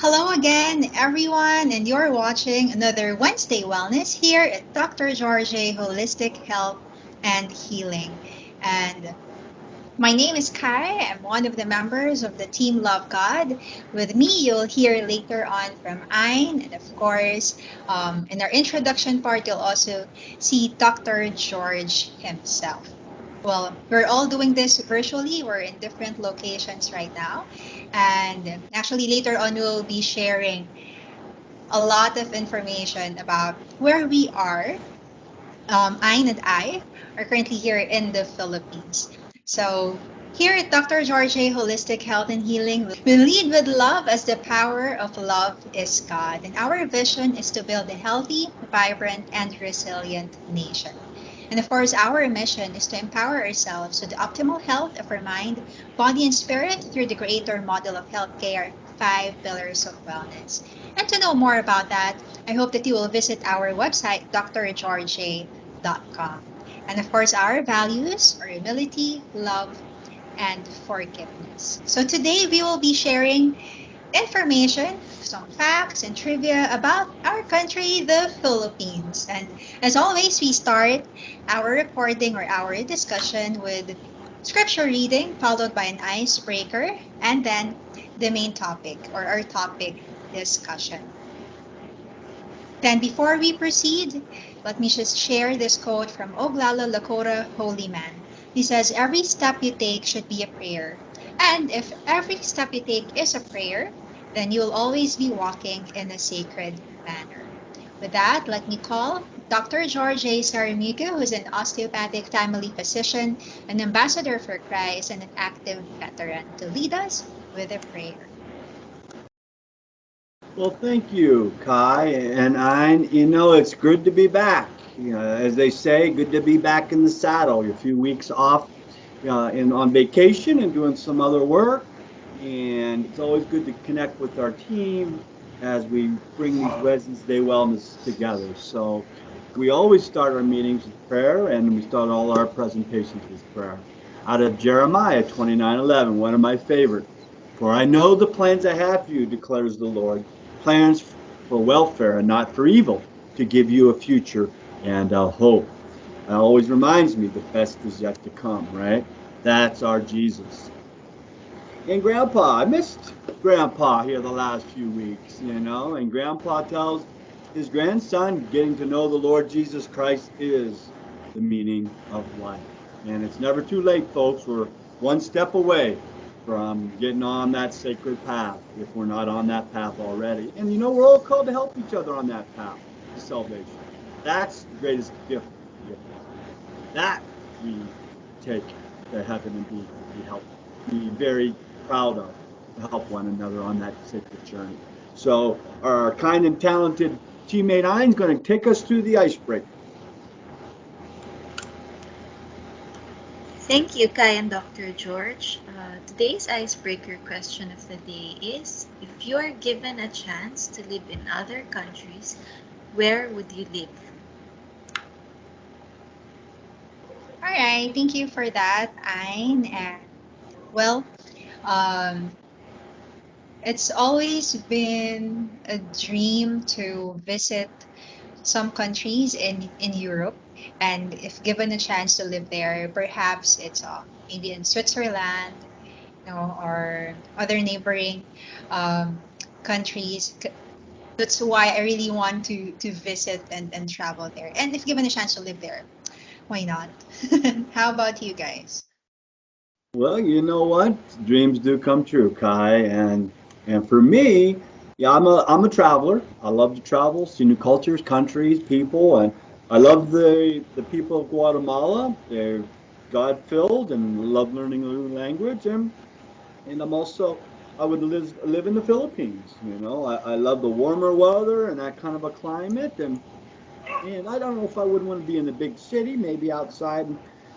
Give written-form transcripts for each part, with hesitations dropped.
Hello again, everyone, and you're watching another Wednesday Wellness here at Dr. George Holistic Health and Healing. And my name is Kai. I'm one of the members of the Team Love God. With me, you'll hear later on from Ayn, and of course, in our introduction part, you'll also see Dr. George himself. Well, we're all doing this virtually. We're in different locations right now. And actually, later on, we'll be sharing a lot of information about where we are. Ayn and I are currently here in the Philippines. So, here at Dr. George Holistic Health and Healing, we lead with love as the power of love is God. And our vision is to build a healthy, vibrant, and resilient nation. And of course, our mission is to empower ourselves with the optimal health of our mind, body, and spirit through the greater model of healthcare, 5 pillars of wellness. And to know more about that, I hope that you will visit our website, drgeorge.com. And of course, our values are humility, love, and forgiveness. So today we will be sharing information, some facts, and trivia about our country, the Philippines. And as always, we start our recording or our discussion with scripture reading, followed by an icebreaker, and then the main topic or our topic discussion. Then before we proceed, let me just share this quote from Oglala Lakota Holy Man. He says, "Every step you take should be a prayer. And if every step you take is a prayer, then you'll always be walking in a sacred manner." With that, let me call Dr. George A. Saramigo, who's an osteopathic family physician, an ambassador for Christ, and an active veteran, to lead us with a prayer. Well, thank you, Kai and Ein. It's good to be back. As they say, good to be back in the saddle. A few weeks off on vacation and doing some other work. And it's always good to connect with our team as we bring these Wednesday Wellness together. So we always start our meetings with prayer, and we start all our presentations with prayer. Out of Jeremiah 29:11, one of my favorites. "For I know the plans I have for you, declares the Lord, plans for welfare and not for evil, to give you a future and a hope." It always reminds me the best is yet to come, right? That's our Jesus. And Grandpa, I missed Grandpa here the last few weeks, and Grandpa tells his grandson getting to know the Lord Jesus Christ is the meaning of life. And it's never too late, folks. We're one step away from getting on that sacred path if we're not on that path already. And we're all called to help each other on that path to salvation. That's the greatest gift. That we take to heaven and be very proud of, to help one another on that sacred journey. So our kind and talented teammate Ein is going to take us through the icebreaker. Thank you, Kai and Dr. George. Today's icebreaker question of the day is, if you are given a chance to live in other countries, where would you live? All right, thank you for that, Ayn. And well, it's always been a dream to visit some countries in Europe. And if given a chance to live there, perhaps it's maybe in Switzerland, or other neighboring countries. That's why I really want to visit and travel there. And if given a chance to live there, why not? How about you guys? Well, you know what? Dreams do come true, Kai. And for me, yeah, I'm a traveler. I love to travel, see new cultures, countries, people, and I love the people of Guatemala. They're God-filled and love learning a new language, and I would live in the Philippines. I love the warmer weather and that kind of a climate, and I don't know if I would want to be in a big city, maybe outside,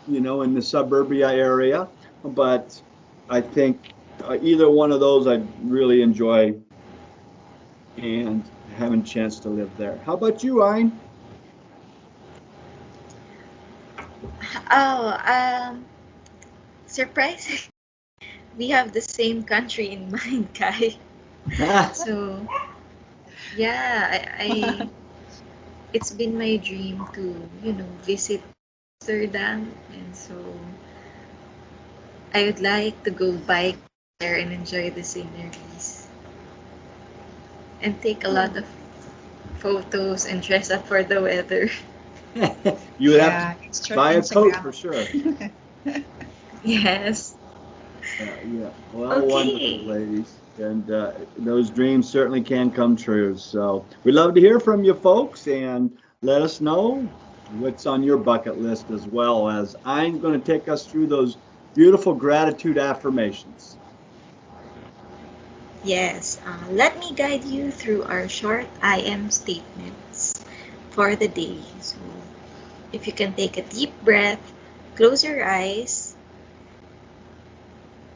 in the suburbia area. But I think either one of those I'd really enjoy and having a chance to live there. How about you, Ein? Oh, surprising. We have the same country in mind, Kai. So yeah, it's been my dream to, visit Amsterdam, and so I would like to go bike there and enjoy the sceneries and take a lot of photos and dress up for the weather. You would have Yeah, to extra buy a coat Instagram. for sure. Yes. Yeah. Well, wonderful, Okay. ladies. And those dreams certainly can come true. So we'd love to hear from you folks and let us know what's on your bucket list as well as I'm going to take us through those beautiful gratitude affirmations. Yes. Let me guide you through our short I am statements for the day. So if you can take a deep breath, close your eyes,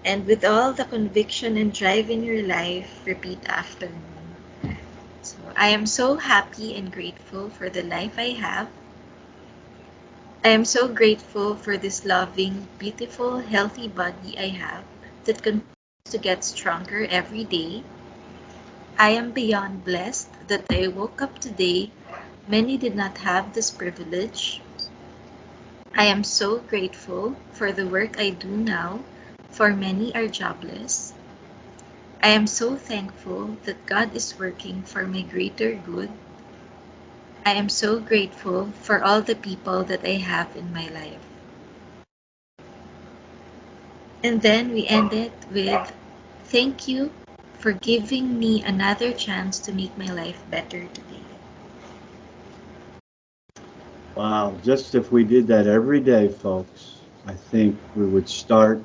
and with all the conviction and drive in your life, repeat after me. So, I am so happy and grateful for the life I have. I am so grateful for this loving, beautiful, healthy body I have that continues to get stronger every day. I am beyond blessed that I woke up today. Many did not have this privilege. I am so grateful for the work I do now, for many are jobless. I am so thankful that God is working for my greater good. I am so grateful for all the people that I have in my life. And then we end it with thank you for giving me another chance to make my life better today. Wow, just if we did that every day, folks, I think we would start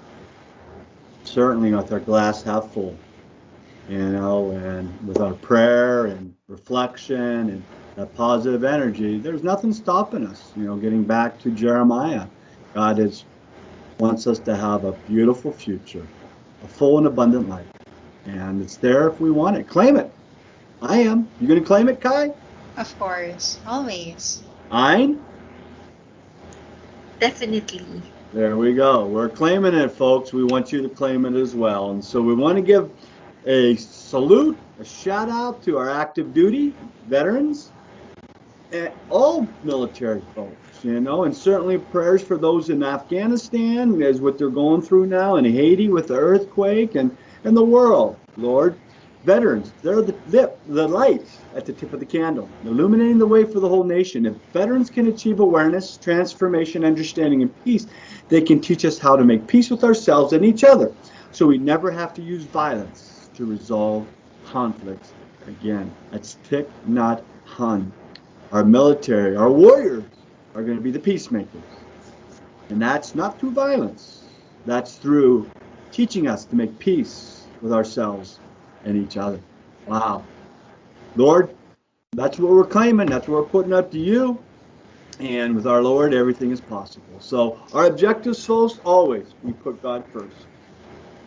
certainly with our glass half full, and with our prayer and reflection and that positive energy, there's nothing stopping us, getting back to Jeremiah. God wants us to have a beautiful future, a full and abundant life. And it's there if we want it. Claim it. I am. You going to claim it, Kai? Of course, always. Ein? Definitely. There we go. We're claiming it, folks. We want you to claim it as well. And so we want to give a salute, a shout out to our active duty veterans and all military folks, and certainly prayers for those in Afghanistan as what they're going through now, in Haiti with the earthquake, and the world, Lord. Veterans, they're the light at the tip of the candle, illuminating the way for the whole nation. If veterans can achieve awareness, transformation, understanding, and peace, they can teach us how to make peace with ourselves and each other so we never have to use violence to resolve conflicts again. That's Thich Nhat Hanh. Our military, our warriors are going to be the peacemakers. And that's not through violence. That's through teaching us to make peace with ourselves and each other. Wow. Lord, that's what we're claiming. That's what we're putting up to you. And with our Lord, everything is possible. So our objectives, folks, always, we put God first.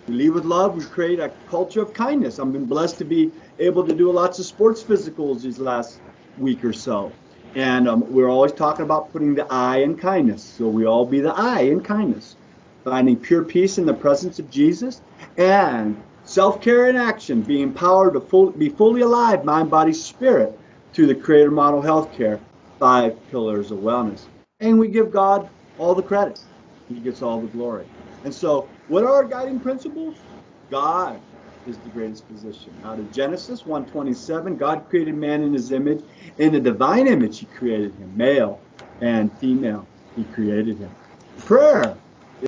We lead with love. We create a culture of kindness. I've been blessed to be able to do lots of sports physicals these last week or so. And we're always talking about putting the I in kindness. So we all be the I in kindness. Finding pure peace in the presence of Jesus. And self-care in action. Being empowered to be fully alive, mind, body, spirit, through the Creator Model Healthcare 5 pillars of wellness. And we give God all the credit. He gets all the glory. And so, what are our guiding principles? God is the greatest physician. Out of Genesis 1:27, God created man in his image. In the divine image, he created him. Male and female, he created him. Prayer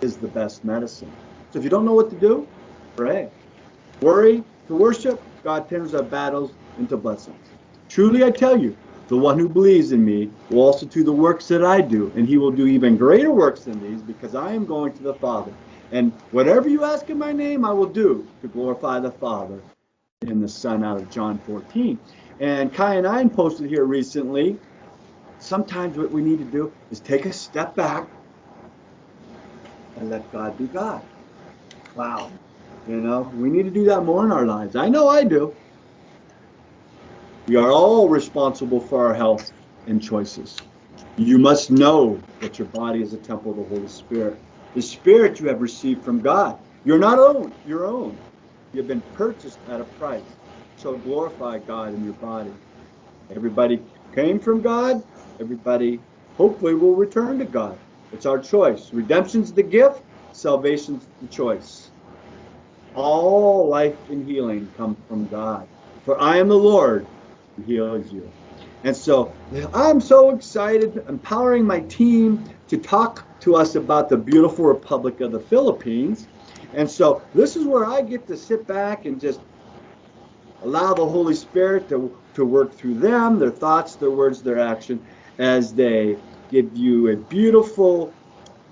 is the best medicine. So if you don't know what to do, pray. Worry to worship, God turns our battles into blessings. Truly I tell you, the one who believes in me will also do the works that I do, and he will do even greater works than these, because I am going to the Father. And whatever you ask in my name, I will do to glorify the Father and the Son, out of John 14. And Kai and I posted here recently, sometimes what we need to do is take a step back and let God be God. Wow. We need to do that more in our lives. I know I do. We are all responsible for our health and choices. You must know that your body is a temple of the Holy Spirit. The Spirit you have received from God. You're not your own. You have been purchased at a price. So glorify God in your body. Everybody came from God. Everybody hopefully will return to God. It's our choice. Redemption's the gift. Salvation's the choice. All life and healing come from God. For I am the Lord who heals you. And so I'm so excited, empowering my team to talk to us about the beautiful Republic of the Philippines. And so this is where I get to sit back and just allow the Holy Spirit to work through them, their thoughts, their words, their action, as they give you a beautiful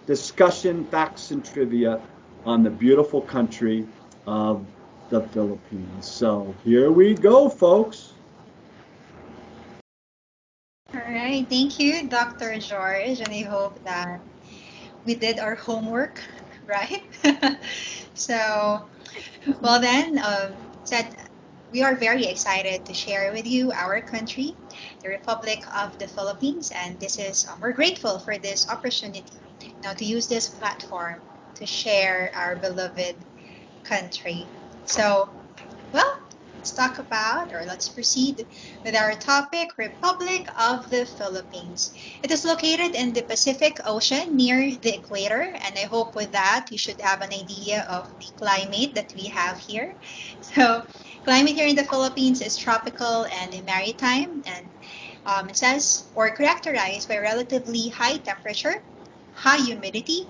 discussion, facts, and trivia on the beautiful country of the Philippines. So here we go, folks. All right, thank you, Dr. George, and I hope that we did our homework, right? So, well then, said we are very excited to share with you our country, the Republic of the Philippines, and this is we're grateful for this opportunity now to use this platform to share our beloved country. So, well, let's talk about or let's proceed with our topic, Republic of the Philippines. It is located in the Pacific Ocean near the equator, and I hope with that you should have an idea of the climate that we have here. So, climate here in the Philippines is tropical and maritime, and it says or characterized by relatively high temperature, high humidity,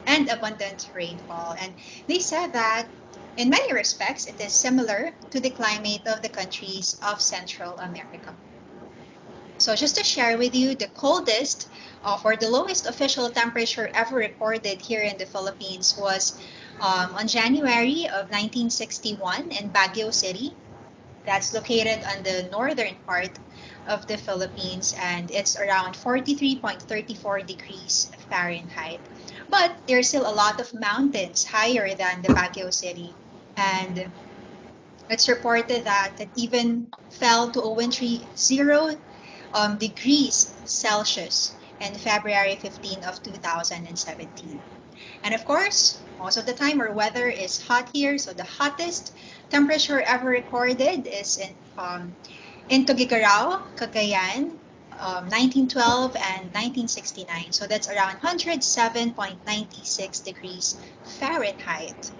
and abundant rainfall. And they said that in many respects, it is similar to the climate of the countries of Central America. So just to share with you, the coldest or the lowest official temperature ever recorded here in the Philippines was on January of 1961 in Baguio City. That's located on the northern part of the Philippines, and it's around 43.34 degrees Fahrenheit. But there's still a lot of mountains higher than the Baguio City. And it's reported that it even fell to a wintry 0 degrees Celsius in February 15 of 2017. And of course, most of the time our weather is hot here. So the hottest temperature ever recorded is in Tuguegarao, Cagayan, 1912 and 1969. So that's around 107.96 degrees Fahrenheit.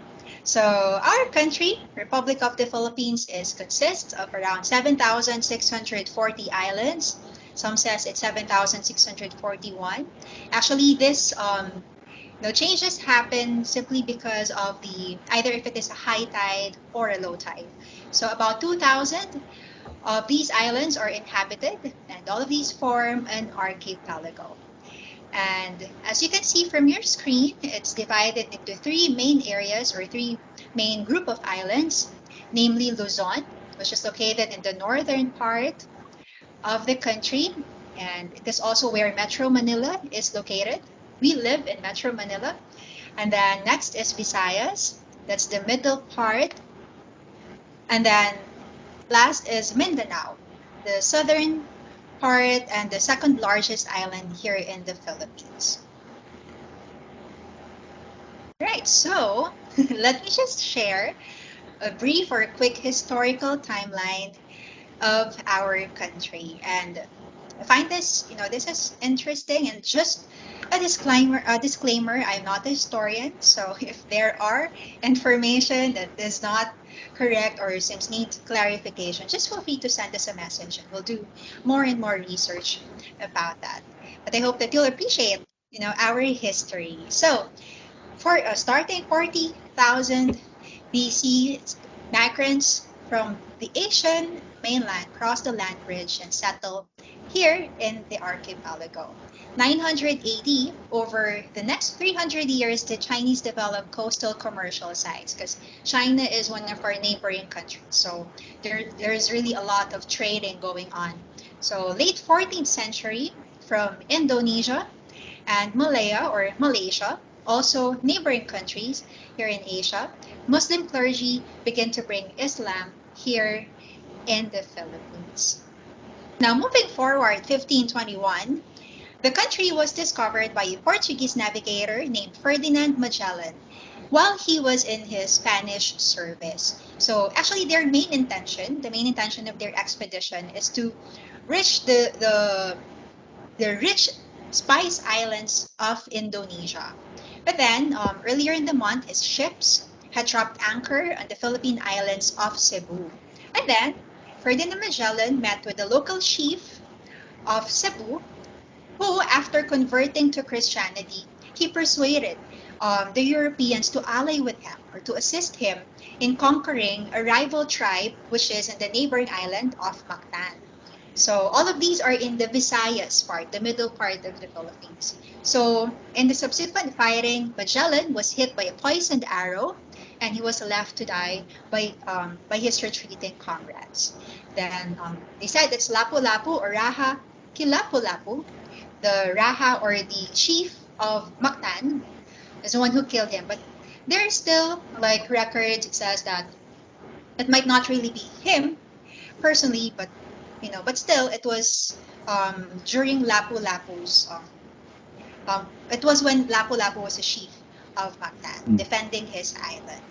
So our country, Republic of the Philippines, consists of around 7,640 islands. Some says it's 7,641. Actually, this no changes happen simply because of the either if it is a high tide or a low tide. So about 2,000 of these islands are inhabited, and all of these form an archipelago. And as you can see from your screen, it's divided into three main areas or three main group of islands, namely Luzon, which is located in the northern part of the country, and it is also where Metro Manila is located. We live in Metro Manila. And then next is Visayas, that's the middle part. And then last is Mindanao, the southern part and the second largest island here in the Philippines. Right, so let me just share a brief or a quick historical timeline of our country. And I find this, this is interesting. And just a disclaimer, I'm not a historian. So if there are information that is not correct or seems need clarification, just feel free to send us a message and we'll do more and more research about that. But I hope that you'll appreciate, our history. So for starting 40,000 BC, migrants from the Asian mainland crossed the land bridge and settled here in the archipelago. 900 AD, over the next 300 years, the Chinese developed coastal commercial sites because China is one of our neighboring countries. So there's really a lot of trading going on. So late 14th century, from Indonesia and Malaya or Malaysia, also neighboring countries here in Asia, Muslim clergy began to bring Islam here in the Philippines. Now, moving forward, 1521, the country was discovered by a Portuguese navigator named Ferdinand Magellan while he was in his Spanish service. So actually, the main intention of their expedition is to reach the rich spice islands of Indonesia. But then, earlier in the month, his ships had dropped anchor on the Philippine islands of Cebu. And then, Ferdinand Magellan met with the local chief of Cebu, who, after converting to Christianity, he persuaded the Europeans to ally with him or to assist him in conquering a rival tribe, which is in the neighboring island of Mactan. So all of these are in the Visayas part, the middle part of the Philippines. So in the subsequent fighting, Magellan was hit by a poisoned arrow, and he was left to die by his retreating comrades. Then they said it's Lapu-Lapu or Raha Kilapu-Lapu, the Raha or the chief of Mactan, is the one who killed him. But there are still like records. It says that it might not really be him personally, but but still, it was during Lapu-Lapu's. It was when Lapu-Lapu was a chief of Mactan, defending his island.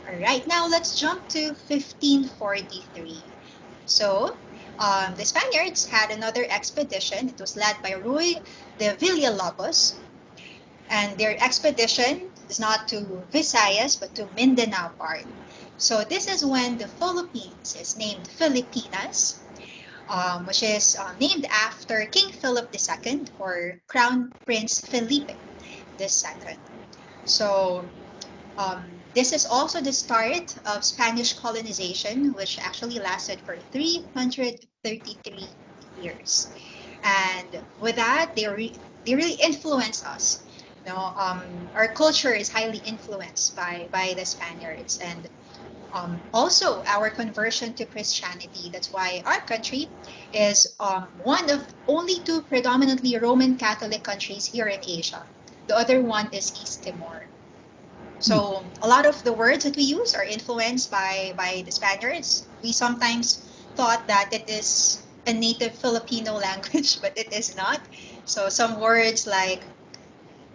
All right, now let's jump to 1543. So, the Spaniards had another expedition. It was led by Ruy de Villalobos, and their expedition is not to Visayas but to Mindanao part. So this is when the Philippines is named Filipinas, which is named after King Philip II or Crown Prince Felipe II. So this is also the start of Spanish colonization, which actually lasted for 333 years. And with that, they really influenced us. Our culture is highly influenced by the Spaniards, and also our conversion to Christianity. That's why our country is one of only two predominantly Roman Catholic countries here in Asia. The other one is East Timor. So a lot of the words that we use are influenced by the Spaniards. We sometimes thought that it is a native Filipino language, but it is not. So some words like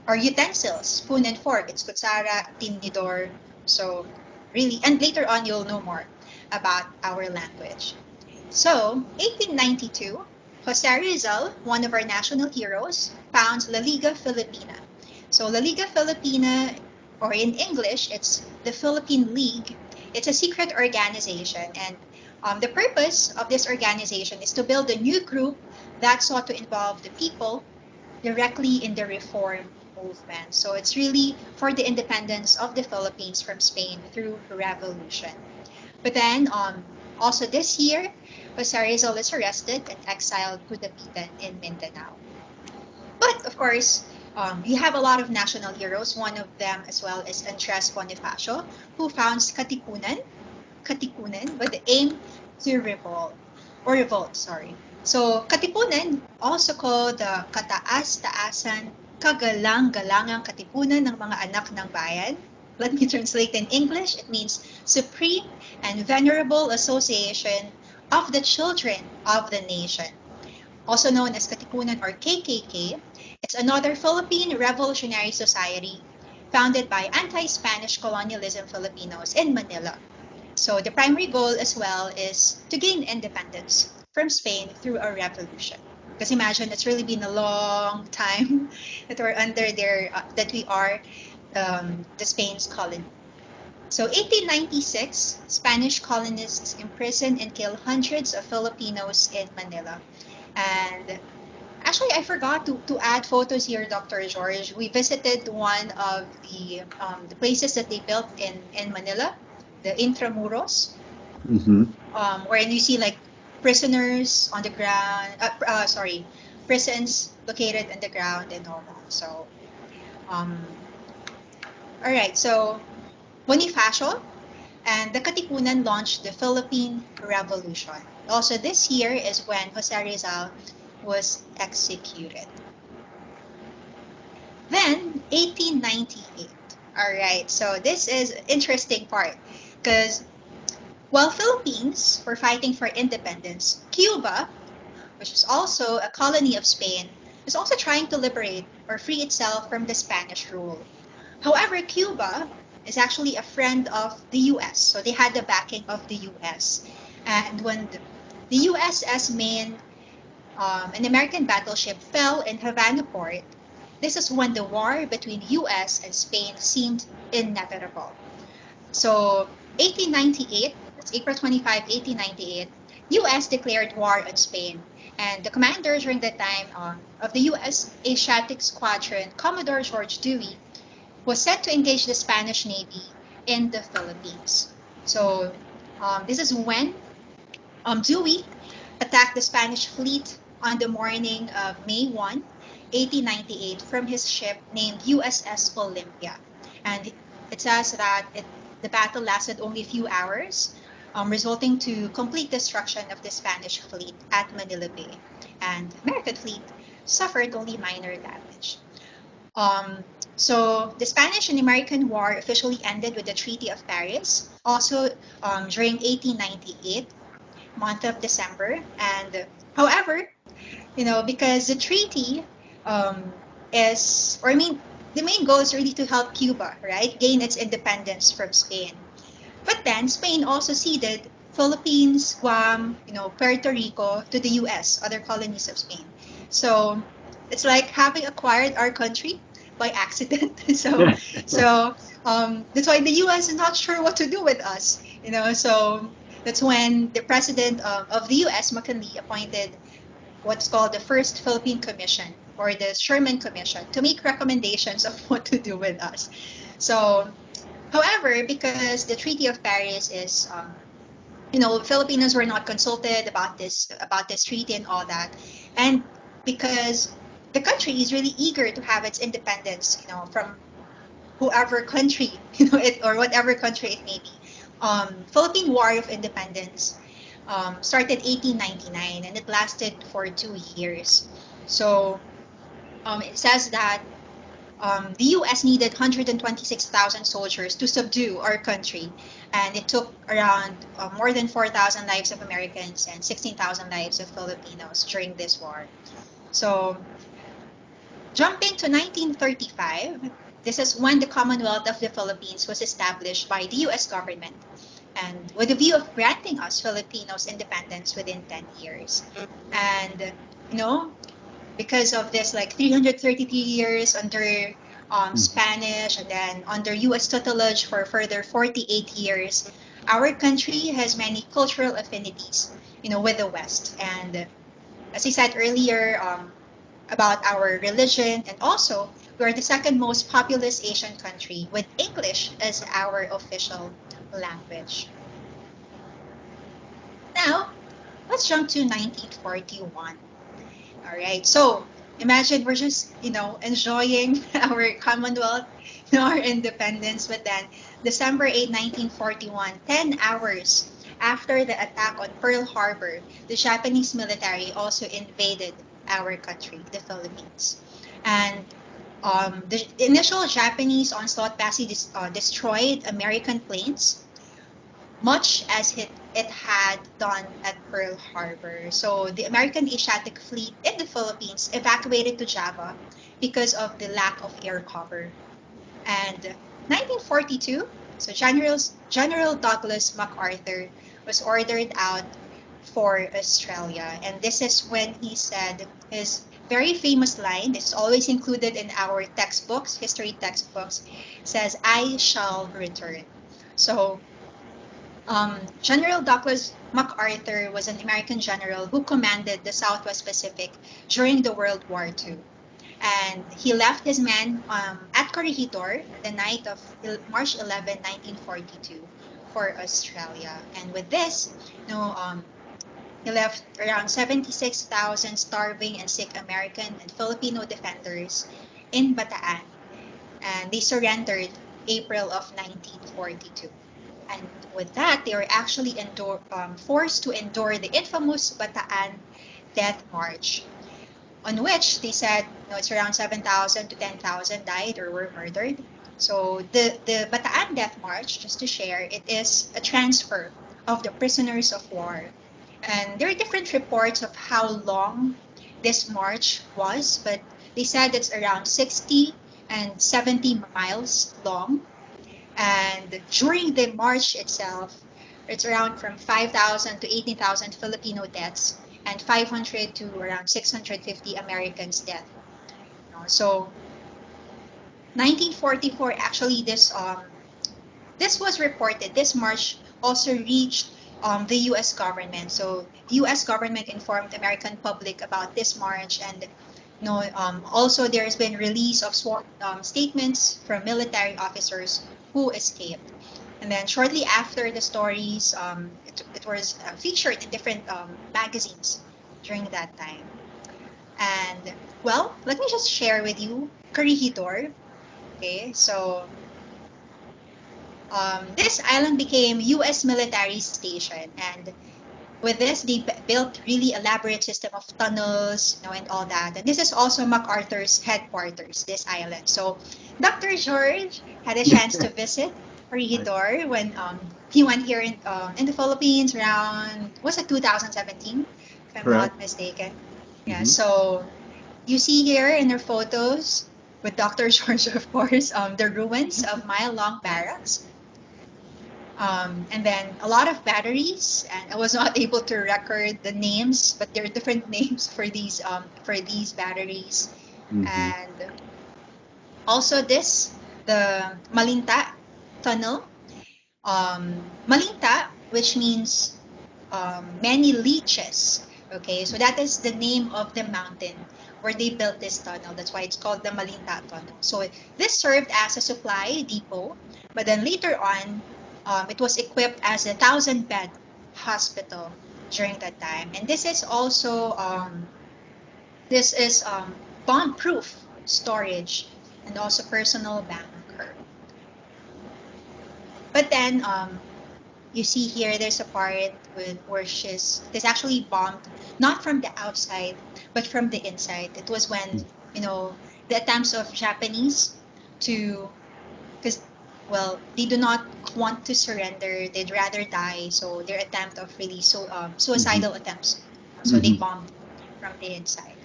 our utensils, spoon and fork, it's kutsara, tinidor. So really, and later on you'll know more about our language. So 1892, Jose Rizal, one of our national heroes, founds La Liga Filipina. So La Liga Filipina, or in English, it's the Philippine League. It's a secret organization, and the purpose of this organization is to build a new group that sought to involve the people directly in the reform movement. So it's really for the independence of the Philippines from Spain through revolution. But then, also this year, Jose Rizal is arrested and exiled to the Gitan in Mindanao. But of course, you have a lot of national heroes. One of them as well is Andres Bonifacio, who founds Katipunan with the aim to revolt, sorry. So, Katipunan, also called the Kataas-taasan, Kagalang-galangang Katipunan ng mga anak ng bayan. Let me translate in English. It means Supreme and Venerable Association of the Children of the Nation. Also known as Katipunan or KKK, it's another Philippine revolutionary society founded by anti-Spanish colonialism Filipinos in Manila. So the primary goal as well is to gain independence from Spain through a revolution. Because imagine, it's really been a long time that we're under that we are the Spain's colony. So 1896, Spanish colonists imprisoned and killed hundreds of Filipinos in Manila. And actually, I forgot to add photos here, Dr. George. We visited one of the places that they built in Manila, the Intramuros, wherein you see like prisoners on the ground, prisons located on the ground and all that. So, all right, so Bonifacio and the Katipunan launched the Philippine Revolution. Also, this year is when Jose Rizal was executed. Then, 1898. All right, so this is interesting part because while Philippines were fighting for independence, Cuba, which is also a colony of Spain, is also trying to liberate or free itself from the Spanish rule. However, Cuba is actually a friend of the US. So they had the backing of the US. And when the USS Maine, an American battleship, fell in Havana port, this is when the war between US and Spain seemed inevitable. So 1898, that's April 25, 1898, US declared war on Spain. And the commander during that time of the US Asiatic Squadron, Commodore George Dewey, was sent to engage the Spanish Navy in the Philippines. So this is when Dewey attacked the Spanish fleet on the morning of May 1, 1898, from his ship named USS Olympia. And it says that the battle lasted only a few hours, resulting to complete destruction of the Spanish fleet at Manila Bay. And American fleet suffered only minor damage. So the Spanish and American War officially ended with the Treaty of Paris, also during 1898, month of December. And however, because the treaty the main goal is really to help Cuba, right, gain its independence from Spain. But then Spain also ceded Philippines, Guam, Puerto Rico to the US, other colonies of Spain. So it's like having acquired our country by accident. so that's why the US is not sure what to do with us. So that's when the president of the US, McKinley, appointed what's called the First Philippine Commission, or the Sherman Commission, to make recommendations of what to do with us. So, however, because the Treaty of Paris is, Filipinos were not consulted about this treaty and all that, and because the country is really eager to have its independence, from whoever country, or whatever country it may be. Philippine War of Independence started 1899, and it lasted for 2 years. So it says that the US needed 126,000 soldiers to subdue our country, and it took around more than 4,000 lives of Americans and 16,000 lives of Filipinos during this war. So jumping to 1935, this is when the Commonwealth of the Philippines was established by the US government, and with a view of granting us Filipinos independence within 10 years. And, because of this, like 333 years under Spanish, and then under US tutelage for further 48 years, our country has many cultural affinities, with the West. And as I said earlier, about our religion, and also we are the second most populous Asian country with English as our official language. Now, let's jump to 1941. All right, so imagine we're just, enjoying our Commonwealth, our independence, but then December 8, 1941, 10 hours after the attack on Pearl Harbor, the Japanese military also invaded our country, the Philippines. And the initial Japanese onslaught basically destroyed American planes, much as it had done at Pearl Harbor. So the American Asiatic fleet in the Philippines evacuated to Java because of the lack of air cover. And 1942, so General Douglas MacArthur was ordered out for Australia. And this is when he said his very famous line, this is always included in our textbooks, history textbooks, says, "I shall return." So General Douglas MacArthur was an American general who commanded the Southwest Pacific during the World War II. And he left his men at Corregidor the night of March 11, 1942 for Australia. And with this, he left around 76,000 starving and sick American and Filipino defenders in Bataan. And they surrendered April of 1942. And with that, they were actually forced to endure the infamous Bataan Death March, on which they said it's around 7,000 to 10,000 died or were murdered. So the Bataan Death March, just to share, it is a transfer of the prisoners of war. And there are different reports of how long this march was, but they said it's around 60 and 70 miles long. And during the march itself, it's around from 5,000 to 18,000 Filipino deaths and 500 to around 650 Americans dead. So 1944, actually, this was reported. This march also reached the U.S. government. So U.S. government informed the American public about this march, and also there's been release of statements from military officers who escaped. And then shortly after the stories, it was featured in different magazines during that time. And well, let me just share with you Corregidor. Okay, so this island became U.S. military station, and with this, they built really elaborate system of tunnels, and all that. And this is also MacArthur's headquarters, this island. So Dr. George had a chance to visit Corregidor when he went here in the Philippines around, was it 2017, if I'm Correct. not mistaken. Yeah. So you see here in their photos with Dr. George, of course, the ruins of mile-long barracks. And then a lot of batteries, and I was not able to record the names, but there are different names for these batteries. And also the Malinta tunnel. Malinta, which means many leeches. Okay, so that is the name of the mountain where they built this tunnel. That's why it's called the Malinta tunnel. So this served as a supply depot, but then later on, it was equipped as a 1,000-bed hospital during that time. And this is also bomb-proof storage and also personal bunker. But then you see here, there's a part where it's actually bombed, not from the outside, but from the inside. It was when, the attempts of Japanese because, well, they do not want to surrender. They'd rather die. So their attempt of really suicidal attempts. So they bombed from the inside.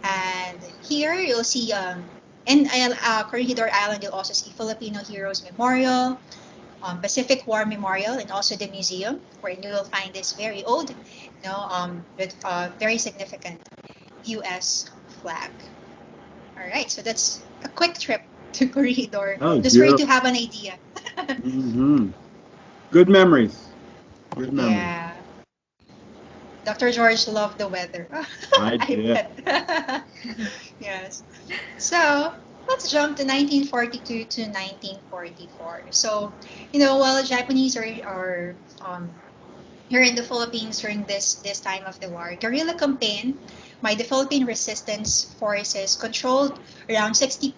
And here you'll see, in Corregidor Island, you'll also see Filipino Heroes Memorial, Pacific War Memorial, and also the museum, where you will find this very old, with very significant U.S. flag. All right, so that's a quick trip to Corregidor, just for you to have an idea. Good memories. Good memories. Yeah. Dr. George loved the weather. I did. Yes. So let's jump to 1942 to 1944. So, while the Japanese are here in the Philippines during this time of the war, Guerilla Campaign by the Philippine Resistance Forces controlled around 60%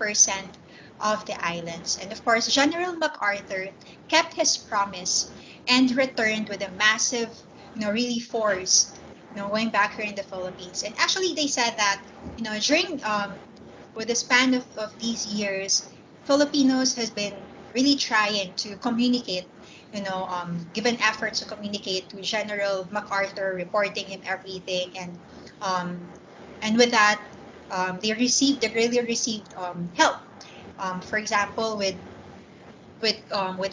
of the islands. And of course, General MacArthur kept his promise and returned with a massive, really force, going back here in the Philippines. And actually, they said that, during with the span of these years, Filipinos has been really trying to communicate, given efforts to communicate to General MacArthur, reporting him everything, and with that, they really received help. For example, with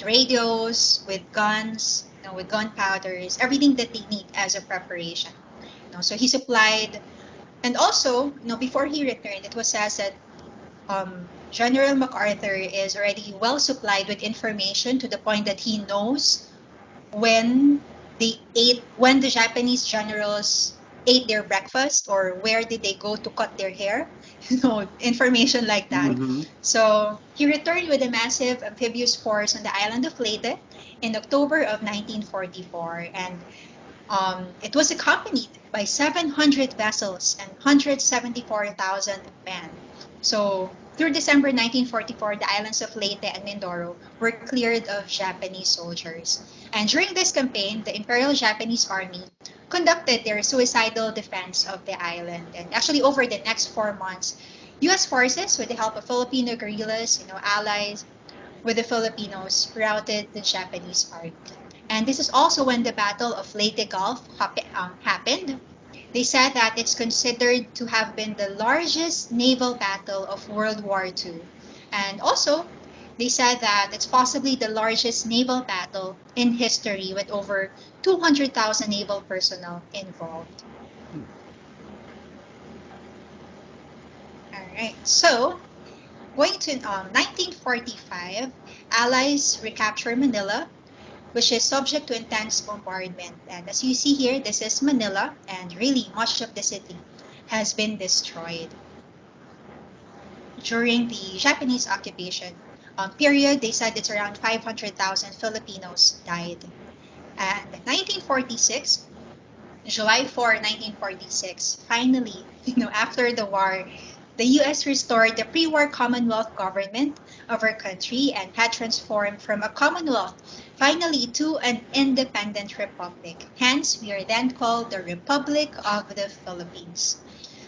radios, with guns, with gunpowders, everything that they need as a preparation. So he supplied, and also, before he returned, it was said that General MacArthur is already well supplied with information to the point that he knows when the Japanese generals ate their breakfast, or where did they go to cut their hair, information like that. So he returned with a massive amphibious force on the island of Leyte in October of 1944, and it was accompanied by 700 vessels and 174,000 men. So through December 1944, the islands of Leyte and Mindoro were cleared of Japanese soldiers. And during this campaign, the Imperial Japanese Army conducted their suicidal defense of the island. And actually, over the next 4 months, U.S. forces, with the help of Filipino guerrillas, allies with the Filipinos, routed the Japanese army. And this is also when the Battle of Leyte Gulf happened. They said that it's considered to have been the largest naval battle of World War II. And also, They said that it's possibly the largest naval battle in history with over 200,000 naval personnel involved. All right, so going to 1945, Allies recapture Manila, which is subject to intense bombardment. And as you see here, this is Manila, and really much of the city has been destroyed. During the Japanese occupation period, they said it's around 500,000 Filipinos died. And 1946, July 4, 1946, finally, after the war, the US restored the pre-war Commonwealth government of our country and had transformed from a Commonwealth finally to an independent republic. Hence, we are then called the Republic of the Philippines.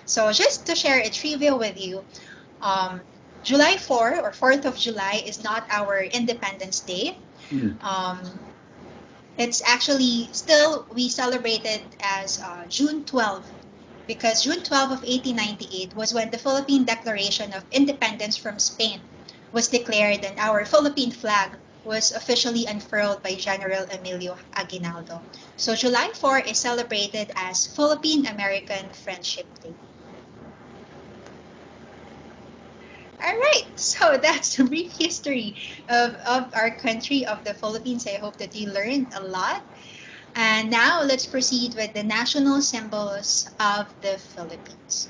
So just to share a trivia with you, July 4 or 4th of July is not our Independence Day. It's actually still, we celebrate it as June 12, because June 12 of 1898 was when the Philippine Declaration of Independence from Spain was declared and our Philippine flag was officially unfurled by General Emilio Aguinaldo. So July 4 is celebrated as Philippine-American Friendship Day. All right, so that's a brief history of our country, of the Philippines. I hope that you learned a lot. And now let's proceed with the national symbols of the Philippines.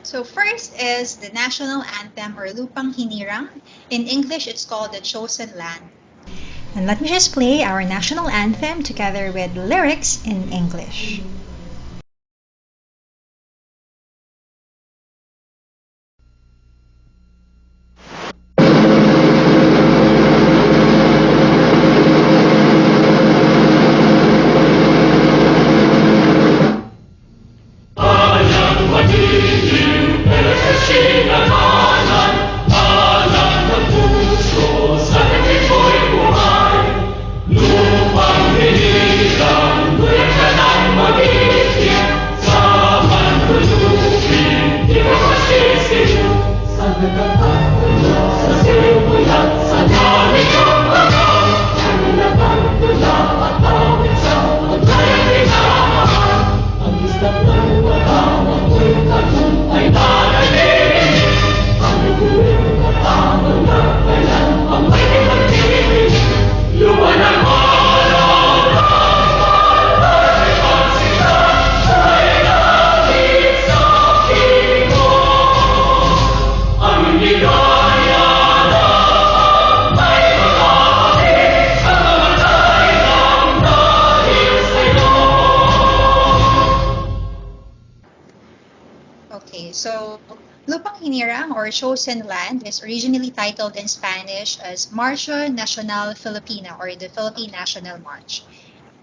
So first is the national anthem, or Lupang Hinirang. In English, it's called the Chosen Land. And let me just play our national anthem together with lyrics in English. So Lupang Hinirang, or Chosen Land, is originally titled in Spanish as Marcha Nacional Filipina, or the Philippine National March,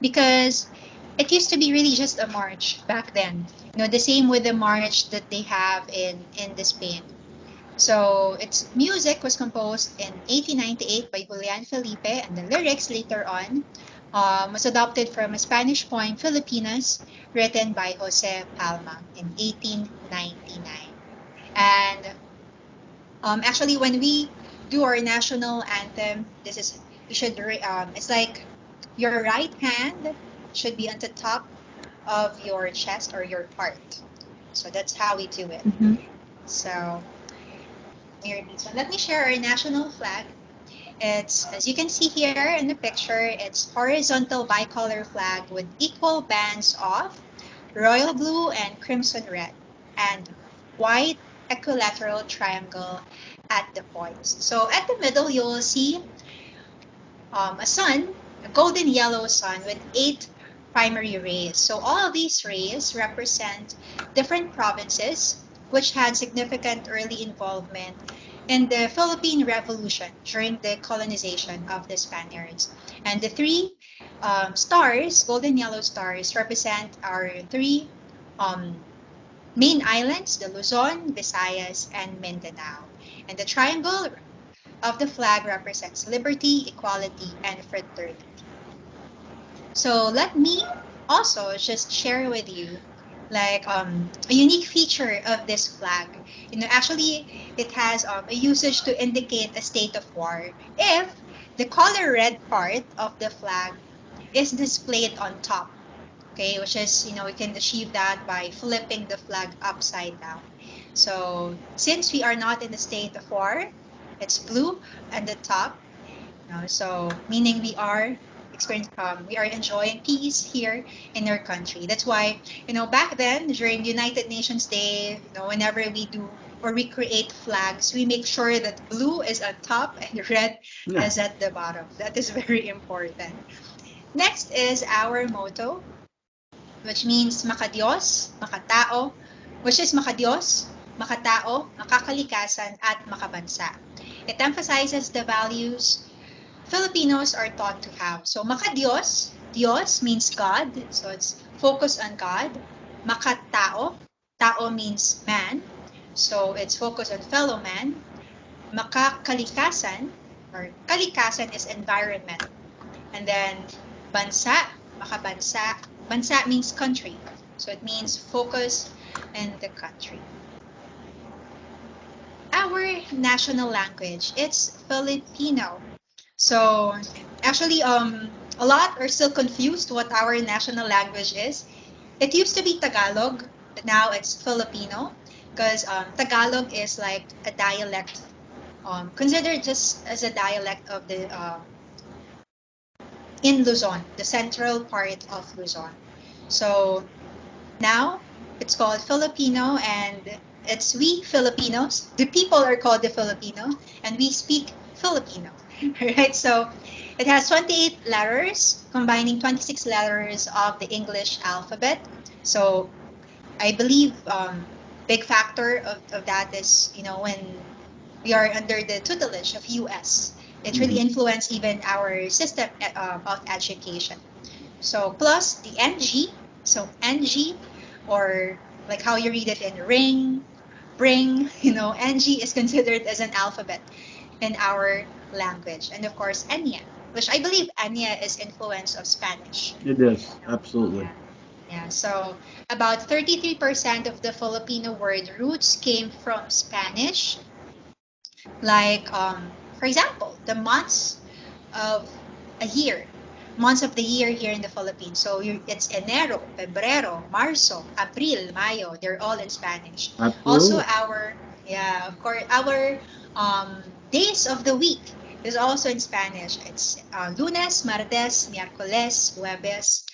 because it used to be really just a march back then. The same with the march that they have in the Spain. So its music was composed in 1898 by Julian Felipe, and the lyrics later on was adopted from a Spanish poem, Filipinas, written by Jose Palma in 1899. And actually, when we do our national anthem, it's like your right hand should be on the top of your chest or your heart. So that's how we do it. So let me share our national flag. It's, as you can see here in the picture, it's horizontal bicolor flag with equal bands of royal blue and crimson red, and white equilateral triangle at the points. So at the middle, you will see a sun, a golden yellow sun with 8 primary rays. So all of these rays represent different provinces which had significant early involvement in the Philippine Revolution during the colonization of the Spaniards. And the 3 stars, golden yellow stars, represent our 3 main islands, the Luzon, Visayas, and Mindanao. And the triangle of the flag represents liberty, equality, and fraternity. So let me also just share with you like a unique feature of this flag. Actually, it has a usage to indicate a state of war if the color red part of the flag is displayed on top. Okay, which is, we can achieve that by flipping the flag upside down. So since we are not in a state of war, it's blue at the top. So meaning we are enjoying peace here in our country. That's why, back then during United Nations Day, whenever we do or we create flags, we make sure that blue is at top and red is at the bottom. That is very important. Next is our motto, which means makadiyos, makatao, which is makadiyos, makatao, makakalikasan, at makabansa. It emphasizes the values Filipinos are taught to have. So makadiyos, Dios means God, so it's focused on God. Makatao, tao means man, so it's focused on fellow man. Makakalikasan, or kalikasan is environment. And then bansa, makabansa, bansa means country, so it means focus in the country. Our national language, it's Filipino. So actually, a lot are still confused what our national language is. It used to be Tagalog, but now it's Filipino, because Tagalog is like a dialect, considered just as a dialect of the in Luzon, the central part of Luzon. So now it's called Filipino, and it's we Filipinos. The people are called the Filipino, and we speak Filipino. Right? So it has 28 letters, combining 26 letters of the English alphabet. So I believe big factor of that is, when we are under the tutelage of US, it really influenced even our system of education. So plus the NG, so NG, or like how you read it in ring, bring, NG is considered as an alphabet in our language. And of course, Enya, which I believe Enya is influence of Spanish. It is, absolutely. Yeah, so about 33% of the Filipino word roots came from Spanish. Like, for example, the months of a year, months of the year here in the Philippines. So it's Enero, Febrero, Marzo, Abril, Mayo. They're all in Spanish. Also, of course, our days of the week is also in Spanish. It's Lunes, Martes, Miércoles, Jueves,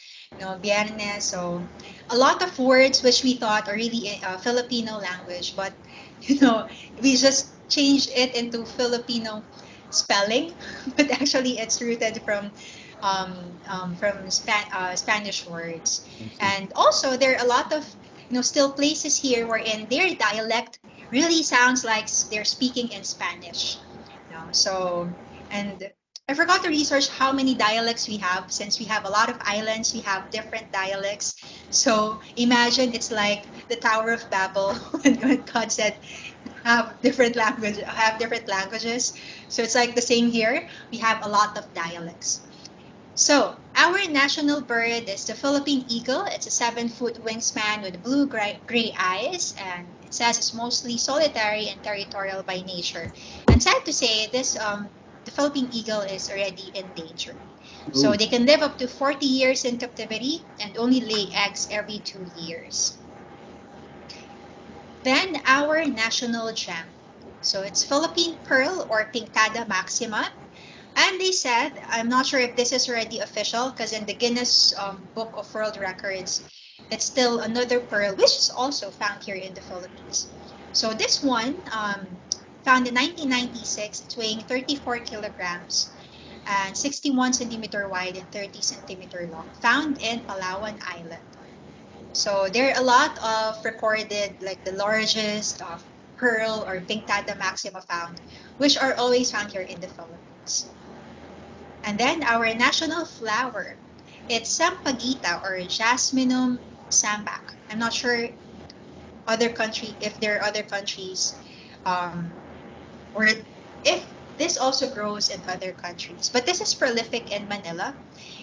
Viernes. So a lot of words which we thought are really Filipino language, but we just changed it into Filipino spelling, but actually it's rooted from Spanish words. And also there are a lot of still places here wherein their dialect really sounds like they're speaking in Spanish. So, and I forgot to research how many dialects we have. Since we have a lot of islands, we have different dialects. So imagine it's like the Tower of Babel when God said have different languages. So it's like the same here. We have a lot of dialects. So our national bird is the Philippine eagle. It's a 7-foot wingspan with blue-gray eyes, and it says it's mostly solitary and territorial by nature. And sad to say, the Philippine eagle is already endangered. So they can live up to 40 years in captivity and only lay eggs every 2 years. Then our national gem. So it's Philippine pearl or Pinctada maxima. And they said, I'm not sure if this is already official, because in the Guinness Book of World Records, it's still another pearl, which is also found here in the Philippines. So this one, found in 1996, it's weighing 34 kilograms and 61 centimeter wide and 30 centimeter long, found in Palawan Island. So there are a lot of recorded, like the largest of pearl or Pinctada maxima found, which are always found here in the Philippines. And then our national flower, it's Sampaguita or Jasminum sambac. I'm not sure if there are other countries, or if this also grows in other countries. But this is prolific in Manila.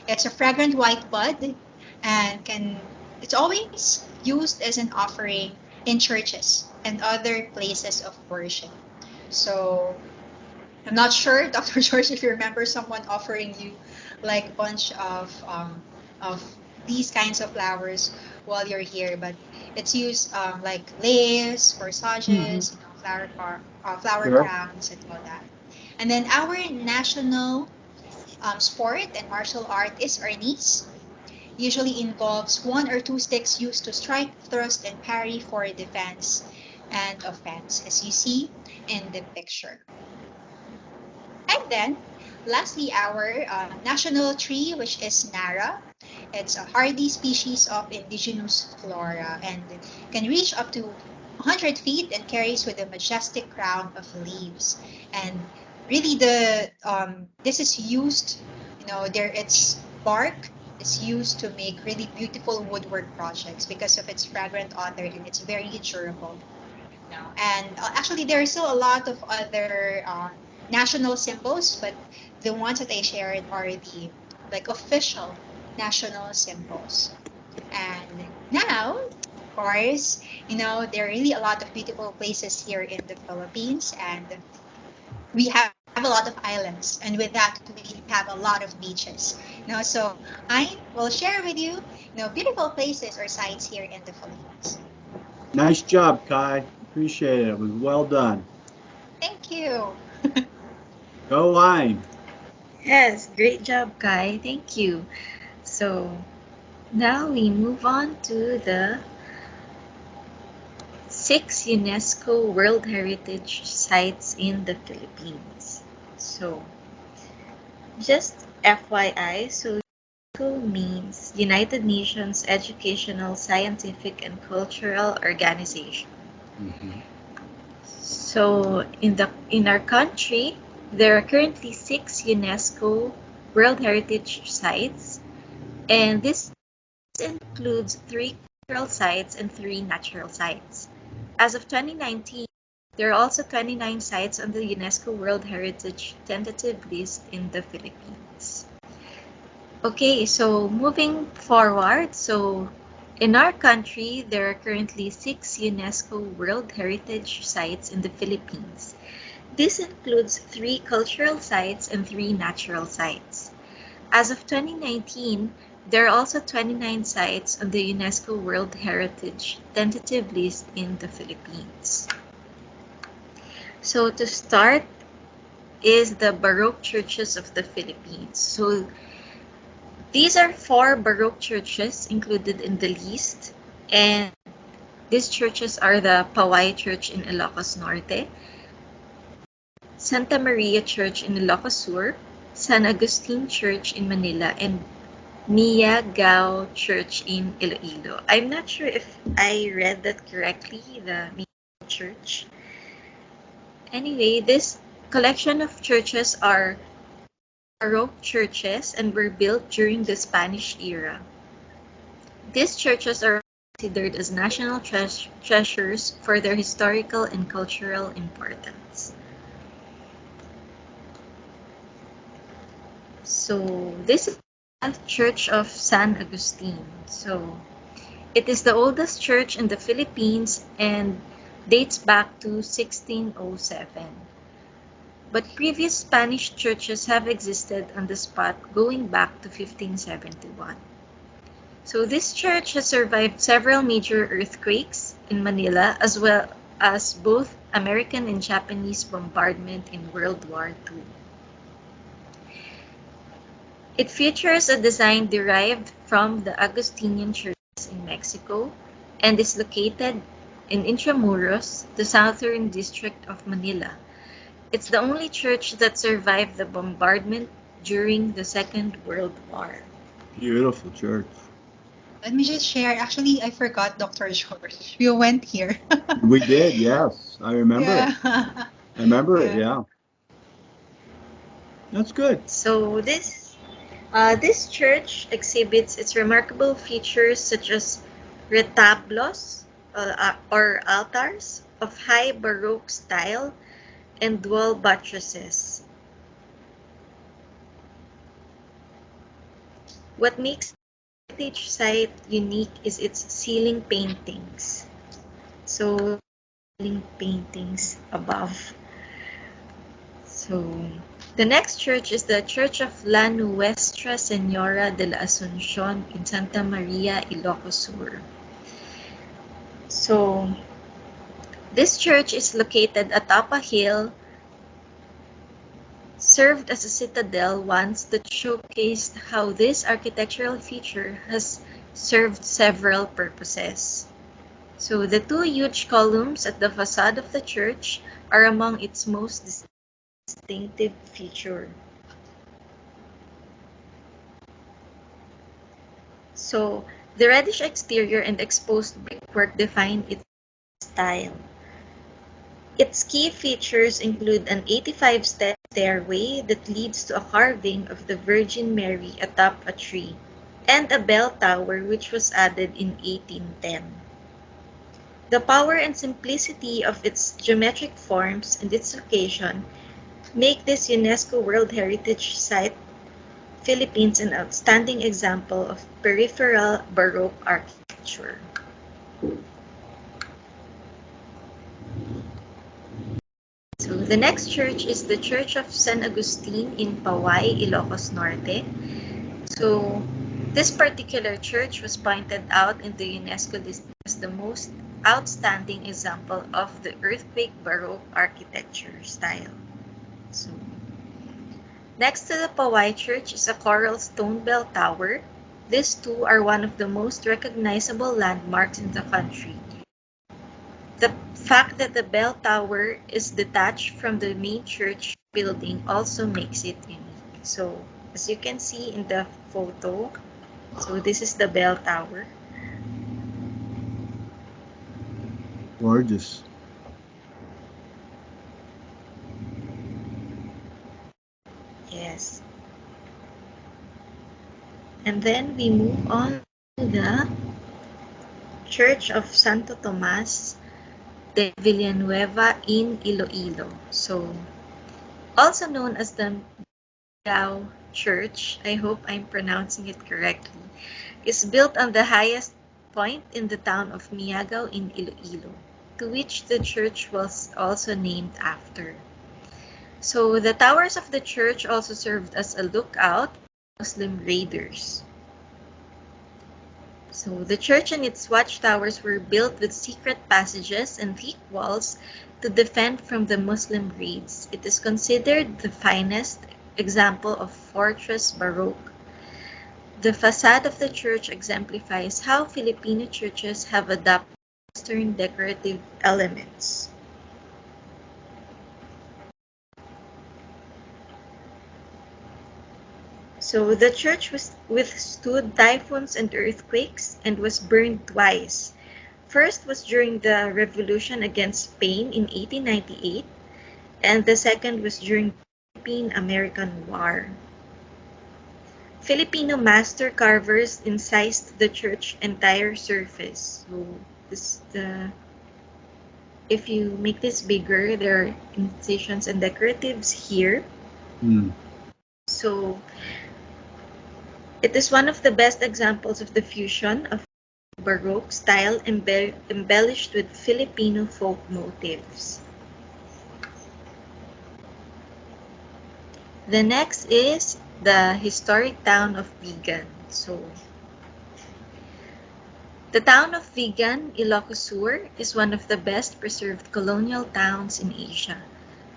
It's a fragrant white bud, and it's always used as an offering in churches and other places of worship. So I'm not sure, Dr. George, if you remember someone offering you like a bunch of these kinds of flowers while you're here, but it's used like lace, corsages, flower Sure. crowns, and all that. And then our national sport and martial art is arnis. Usually involves one or two sticks used to strike, thrust, and parry for defense and offense, as you see in the picture. And then, lastly, our national tree, which is Nara. It's a hardy species of indigenous flora and can reach up to 100 feet and carries with a majestic crown of leaves. And really, this is used, its bark is used to make really beautiful woodwork projects because of its fragrant odor and it's very durable. And actually, there are still a lot of other national symbols, but the ones that I shared are the like official national symbols. And now, of course, there are really a lot of beautiful places here in the Philippines, and we have a lot of islands, and with that, we have a lot of beaches. So I will share with you, beautiful places or sites here in the Philippines. Nice job, Kai. Appreciate it. It was well done. Thank you. Go line. Yes, great job, Kai. Thank you. So now we move on to the 6 UNESCO World Heritage Sites in the Philippines. So just FYI, so UNESCO means United Nations Educational, Scientific, and Cultural Organization. Mm-hmm. So in our country, there are currently 6 UNESCO World Heritage Sites, and this includes 3 cultural sites and 3 natural sites. As of 2019, there are also 29 sites on the UNESCO World Heritage tentative list in the Philippines. Okay, so moving forward, so in our country, there are currently 6 UNESCO World Heritage Sites in the Philippines. This includes 3 cultural sites and 3 natural sites. As of 2019, there are also 29 sites on the UNESCO World Heritage tentative list in the Philippines. So to start is the Baroque Churches of the Philippines. So these are 4 Baroque churches included in the list, and these churches are the Paway Church in Ilocos Norte, Santa Maria Church in Ilocos Sur, San Agustin Church in Manila, and Miyagao Church in Iloilo. I'm not sure if I read that correctly, the Miyagao Church. Anyway, this collection of churches are Baroque churches and were built during the Spanish era. These churches are considered as national treasures for their historical and cultural importance. So this is the Church of San Agustin. So it is the oldest church in the Philippines and dates back to 1607. But previous Spanish churches have existed on the spot going back to 1571. So this church has survived several major earthquakes in Manila as well as both American and Japanese bombardment in World War II. It features a design derived from the Augustinian churches in Mexico and is located in Intramuros, the southern district of Manila. It's the only church that survived the bombardment during the Second World War. Beautiful church. Let me just share. Actually, I forgot, Dr. George. You went here. We did, yes. I remember it. Yeah. I remember it, yeah. That's good. So this church exhibits its remarkable features such as retablos or altars of high Baroque style and dual buttresses. What makes it heritage site unique is its ceiling paintings. So, ceiling paintings above. So, the next church is the Church of La Nuestra Senora de la Asunción in Santa Maria, Ilocos Sur. So, this church is located atop a hill, served as a citadel once, that showcased how this architectural feature has served several purposes. So, the two huge columns at the facade of the church are among its most distinctive feature. So, the reddish exterior and exposed brickwork define its style. Its key features include an 85-step stairway that leads to a carving of the Virgin Mary atop a tree, and a bell tower which was added in 1810. The power and simplicity of its geometric forms and its location make this UNESCO World Heritage Site, Philippines, an outstanding example of peripheral Baroque architecture. So the next church is the Church of San Agustin in Paway, Ilocos Norte. So this particular church was pointed out in the UNESCO list as the most outstanding example of the earthquake Baroque architecture style. So next to the Paway Church is a coral stone bell tower. These two are one of the most recognizable landmarks in the country. The fact that the bell tower is detached from the main church building also makes it unique. So, as you can see in the photo, so this is the bell tower. Gorgeous. Yes. And then we move on to the Church of Santo Tomas de Villanueva in Iloilo. So, also known as the Guerilla Church, I hope I'm pronouncing it correctly, is built on the highest point in the town of Miagao in Iloilo, to which the church was also named after. So the towers of the church also served as a lookout for Muslim raiders. So the church and its watchtowers were built with secret passages and thick walls to defend from the Muslim raids. It is considered the finest example of fortress Baroque. The facade of the church exemplifies how Filipino churches have adopted Western decorative elements. So the church withstood typhoons and earthquakes and was burned twice. First was during the revolution against Spain in 1898, and the second was during the Philippine-American War. Filipino master carvers incised the church's entire surface. So if you make this bigger, there are incisions and decoratives here. So it is one of the best examples of the fusion of Baroque style embellished with Filipino folk motifs. The next is the historic town of Vigan. So, the town of Vigan, Ilocos Sur, is one of the best preserved colonial towns in Asia.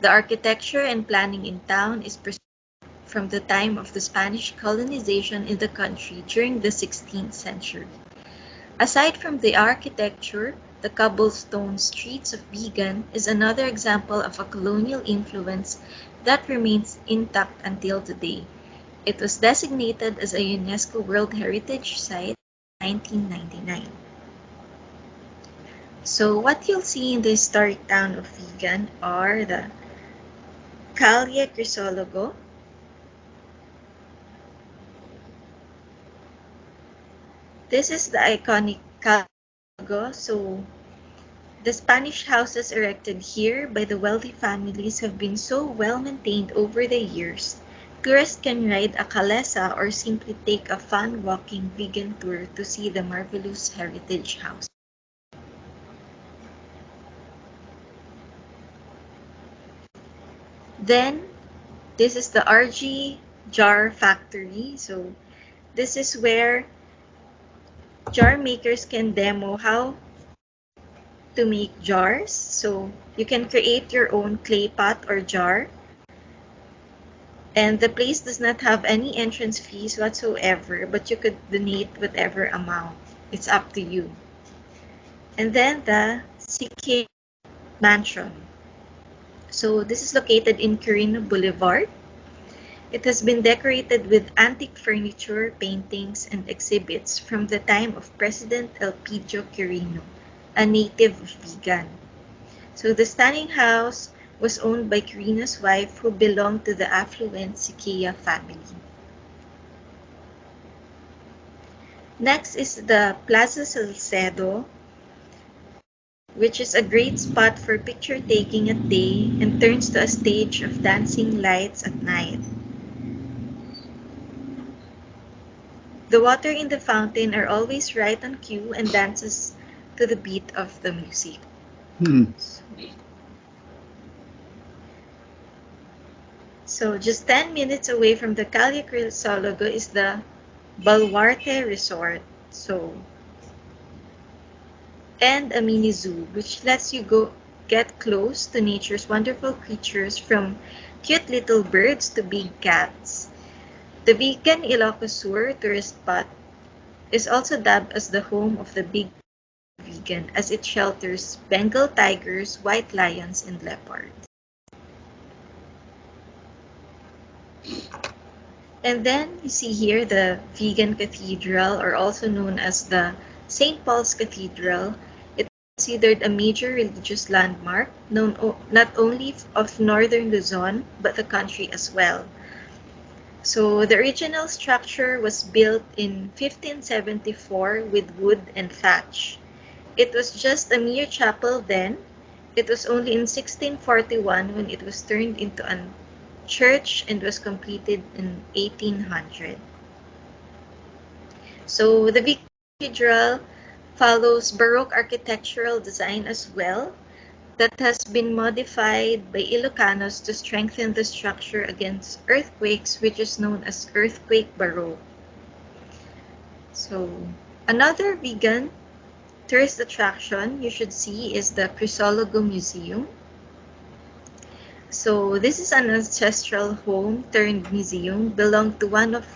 The architecture and planning in town is preserved from the time of the Spanish colonization in the country during the 16th century. Aside from the architecture, the cobblestone streets of Vigan is another example of a colonial influence that remains intact until today. It was designated as a UNESCO World Heritage Site in 1999. So what you'll see in the historic town of Vigan are the Calle Crisologo, this is the iconic Calle Crisologo. So the Spanish houses erected here by the wealthy families have been so well maintained over the years Tourists can ride a kalesa or simply take a fun walking vegan tour to see the marvelous heritage house. Then, this is the RG jar factory. So, this is where jar makers can demo how to make jars. So, you can create your own clay pot or jar. And the place does not have any entrance fees whatsoever, but you could donate whatever amount. It's up to you. And then the CK Mansion. So this is located in Quirino Boulevard. It has been decorated with antique furniture, paintings, and exhibits from the time of President Elpidio Quirino, a native of Vigan. So the stunning house was owned by Quirino's wife, who belonged to the affluent Siquia family. Next is the Plaza Salcedo, which is a great spot for picture taking at day and turns to a stage of dancing lights at night. The water in the fountain are always right on cue and dances to the beat of the music. So just 10 minutes away from the Calle Crisologo is the Baluarte Resort. And a mini zoo, which lets you get close to nature's wonderful creatures, from cute little birds to big cats. The Vigan Ilocos Sur tourist spot is also dubbed as the home of the big Vigan, as it shelters Bengal tigers, white lions, and leopards. And then you see here the Vigan Cathedral, or also known as the St. Paul's Cathedral. It's considered a major religious landmark, known not only of northern Luzon, but the country as well. So the original structure was built in 1574 with wood and thatch. It was just a mere chapel then. It was only in 1641 when it was turned into a church and was completed in 1800. So the cathedral follows Baroque architectural design as well, that has been modified by Ilocanos to strengthen the structure against earthquakes, which is known as Earthquake Baroque. So another Vigan tourist attraction you should see is the Crisologo Museum. So this is an ancestral home turned museum, belonged to one of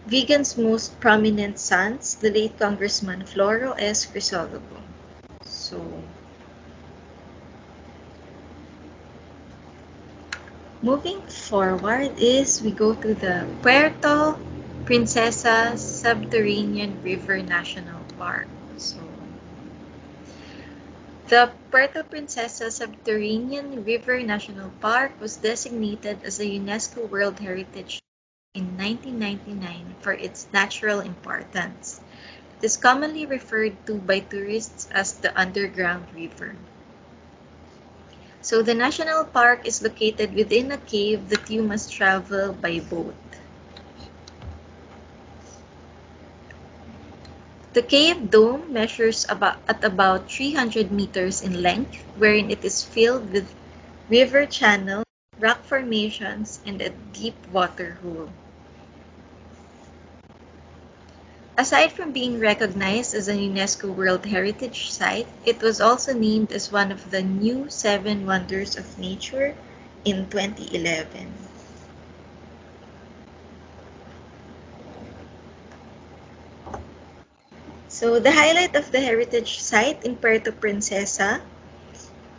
Vigan's most prominent sons, the late Congressman Floro S. Crisologo. So moving forward is we go to the Puerto, Princesa Subterranean River National Park. So the Puerto Princesa Subterranean River National Park was designated as a UNESCO World Heritage in 1999 for its natural importance. It is commonly referred to by tourists as the underground river. So the national park is located within a cave that you must travel by boat. The cave dome measures at about 300 meters in length, wherein it is filled with river channels, rock formations, and a deep water hole. Aside from being recognized as a UNESCO World Heritage Site, it was also named as one of the new 7 Wonders of Nature in 2011. So the highlight of the heritage site in Puerto Princesa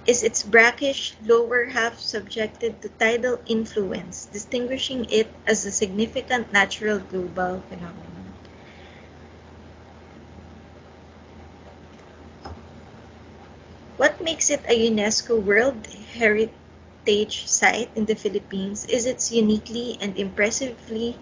is its brackish lower half subjected to tidal influence, distinguishing it as a significant natural global phenomenon. What makes it a UNESCO World Heritage Site in the Philippines is its uniquely and impressively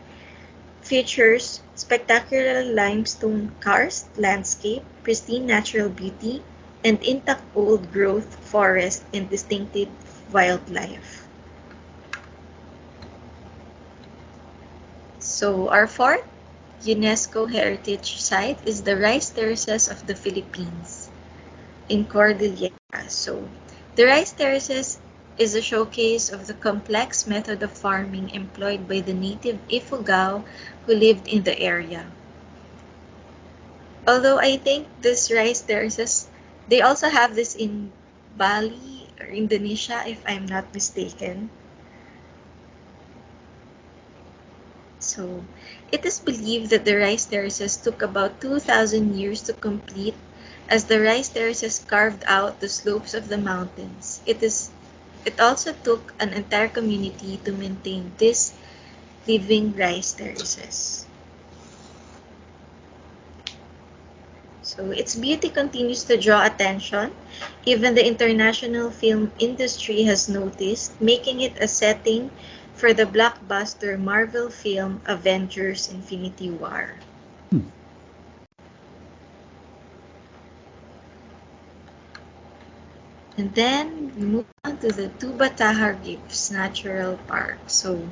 features spectacular limestone karst landscape, pristine natural beauty, and intact old growth forest and distinctive wildlife. So our fourth UNESCO heritage site is the rice terraces of the Philippines in Cordillera. So the rice terraces is a showcase of the complex method of farming employed by the native Ifugao who lived in the area. Although I think this rice terraces, they also have this in Bali or Indonesia, if I'm not mistaken. So it is believed that the rice terraces took about 2,000 years to complete, as the rice terraces carved out the slopes of the mountains. It also took an entire community to maintain these living rice terraces. So its beauty continues to draw attention. Even the international film industry has noticed, making it a setting for the blockbuster Marvel film Avengers Infinity War. And then we move on to the Tuba-Tahar Reefs Natural Park. So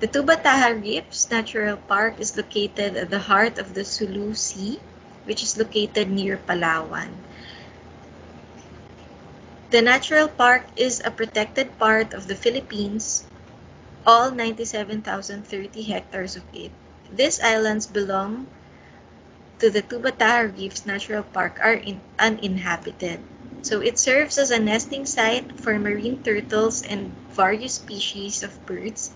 the Tuba-Tahar Reefs Natural Park is located at the heart of the Sulu Sea, which is located near Palawan. The natural park is a protected part of the Philippines, all 97,030 hectares of it. These islands belong to the Tuba-Tahar Reefs Natural Park are uninhabited. So it serves as a nesting site for marine turtles and various species of birds.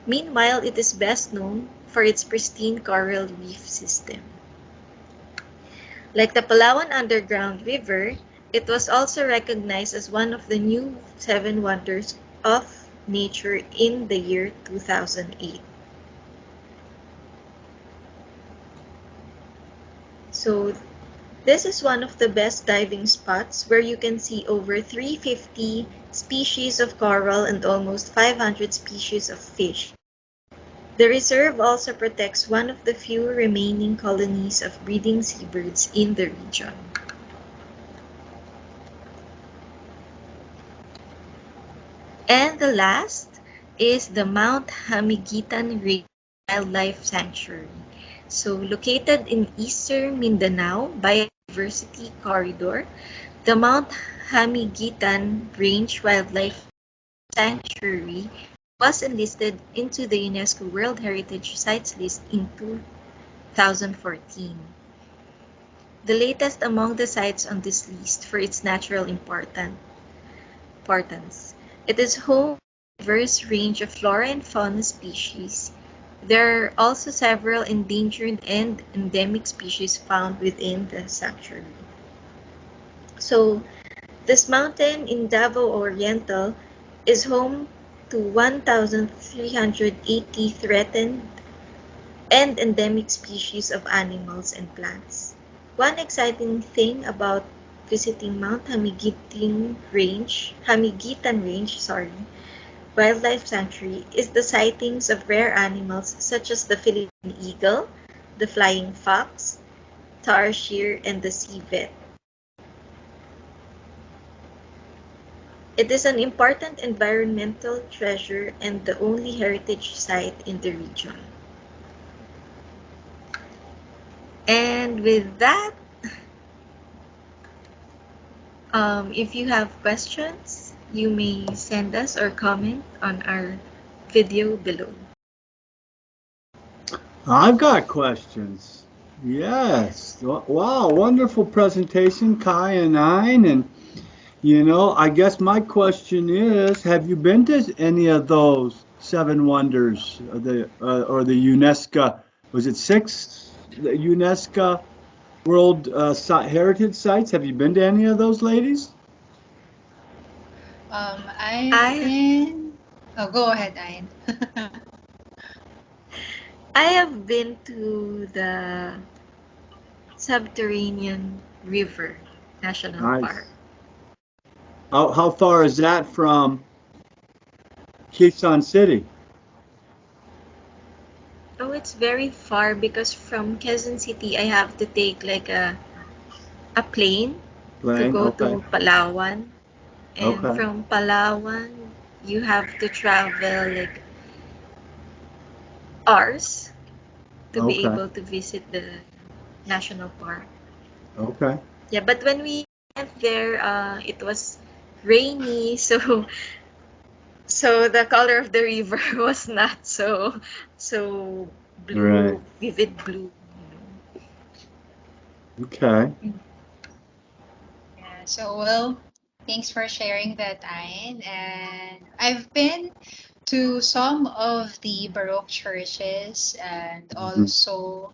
Meanwhile, it is best known for its pristine coral reef system. Like the Palawan Underground River, it was also recognized as one of the new 7 wonders of nature in the year 2008. So this is one of the best diving spots where you can see over 350 species of coral and almost 500 species of fish. The reserve also protects one of the few remaining colonies of breeding seabirds in the region. And the last is the Mount Hamiguitan Wildlife Sanctuary. So located in eastern Mindanao, Biodiversity Corridor, the Mount Hamiguitan Range Wildlife Sanctuary was enlisted into the UNESCO World Heritage Sites list in 2014. The latest among the sites on this list for its natural importance. It is home to a diverse range of flora and fauna species. There are also several endangered and endemic species found within the sanctuary. So, this mountain in Davao Oriental is home to 1,380 threatened and endemic species of animals and plants. One exciting thing about visiting Mount Hamiguitan Range, Wildlife Sanctuary is the sightings of rare animals such as the Philippine eagle, the flying fox, tarsier, and the civet. It is an important environmental treasure and the only heritage site in the region. And with that, if you have questions, you may send us or comment on our video below. I've got questions. Yes. Wow, wonderful presentation, Kai and Ein. And I guess my question is, have you been to any of those 7 wonders, or the UNESCO? Was it 6 UNESCO World Heritage Sites? Have you been to any of those, ladies? I've been. Oh, go ahead, Ayn. I have been to the Subterranean River National Park. How far is that from Quezon City? Oh, it's very far because from Quezon City I have to take like a plane to go to Palawan. And from Palawan, you have to travel like hours to be Okay. able to visit the national park. Okay. Yeah, but when we went there, it was rainy, so the color of the river was not so Right. blue, vivid blue. Okay. Yeah, so well, thanks for sharing that, Ayn. And I've been to some of the Baroque churches and Mhm. also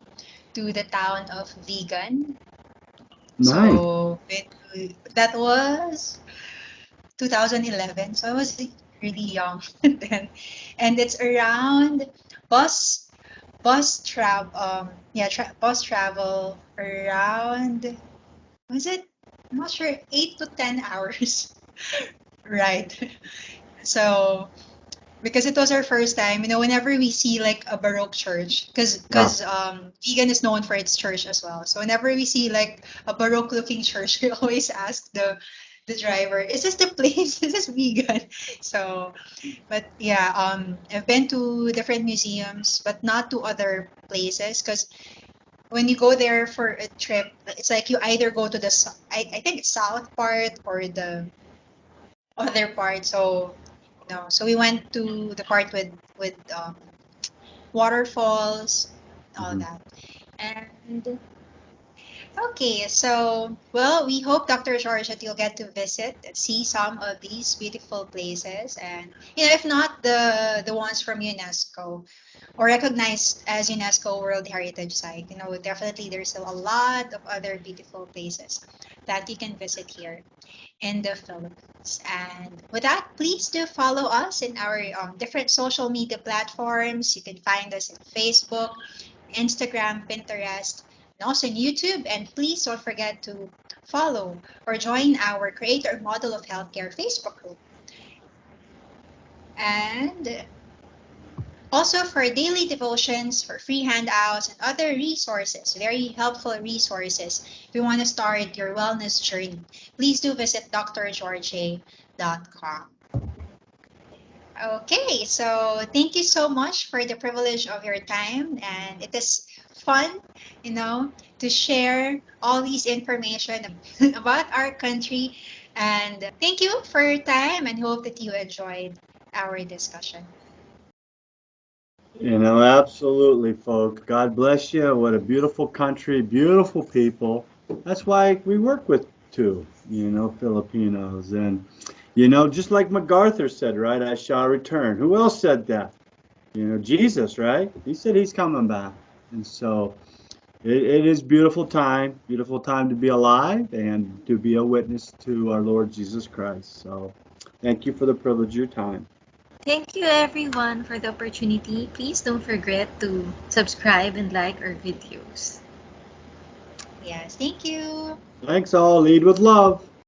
to the town of Vigan. Nice. So that was 2011. So I was really young then, and it's around bus bus travel around, was it? I'm not sure, 8 to 10 hours. Right. So because it was our first time, whenever we see like a Baroque church, because Yeah. Vegan is known for its church as well. So whenever we see like a Baroque looking church, we always ask the driver, "Is this the place? Is this vegan?" So, but yeah, I've been to different museums, but not to other places, because when you go there for a trip, it's like you either go to I think it's south part or the other part. So no, so we went to the part with waterfalls, all Mhm. that. And okay, so well, we hope, Dr. George, that you'll get to visit and see some of these beautiful places, and if not the ones from UNESCO or recognized as UNESCO World Heritage Site, definitely there's still a lot of other beautiful places that you can visit here in the Philippines. And with that, please do follow us in our different social media platforms. You can find us in Facebook, Instagram, Pinterest, and also in YouTube. And please don't forget to follow or join our Creator Model of Healthcare Facebook group. And also for daily devotions, for free handouts, and other resources, very helpful resources, if you want to start your wellness journey, please do visit drgeorge.com. Okay, so thank you so much for the privilege of your time, and it is fun, to share all these information about our country. And thank you for your time, and hope that you enjoyed our discussion. Absolutely, folks. God bless you. What a beautiful country, beautiful people. That's why we work with two, Filipinos. And, just like MacArthur said, right? I shall return. Who else said that? Jesus, right? He said he's coming back. And so it is beautiful time to be alive and to be a witness to our Lord Jesus Christ. So thank you for the privilege of your time. Thank you everyone for the opportunity. Please don't forget to subscribe and like our videos. Yes, thank you. Thanks all. Lead with love.